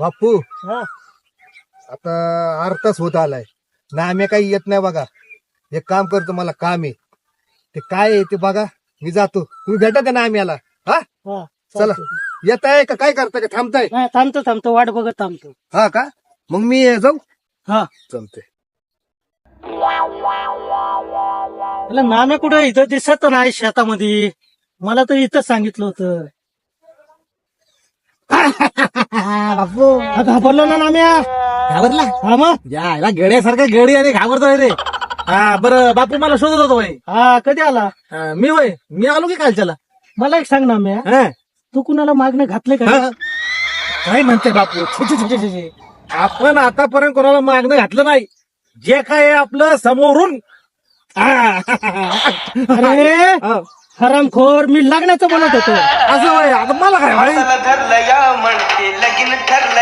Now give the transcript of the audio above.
बापू हा आता अर्धाच होत आलाय ना, आम्ही काही येत नाही बघा. एक काम करतो, मला काम आहे. ते काय आहे ते बघा, मी जातो. तुम्ही भेटा का ना आम्हाला? हा हा चला. येत आहे का काय करताय का थांबताय? नाही थांबतो वाट बघत थांबतो. हा का? मग मी जाऊ. हा जमते. नाम्या कुठं इथं दिसत नाही शेतामध्ये. मला तर इथं सांगितलं होतं. बापू घाबरलो ना नाम्या. घाबरला हा मग यायला गड्यासारखा गडी आणि घाबरतोय रे. हा बरं बापू मला शोधत होतो भाई. हा कधी आला? मी वय मी आलो की कालच्याला. मला एक सांग नाम्या, हा? तू कुणाला मागणं घातले का? हा? काय म्हणते बापू? छे, छे, छे, छे, छे. आपण आतापर्यंत कोणाला मागणं घातलं नाही. जे काय आहे आपलं समोरून. अरे हा. हरामखोर, मी लग्नाचं म्हणत होतो. असं वय आता मला काय भाई. ठरलं या म्हणते लगीन ठरलं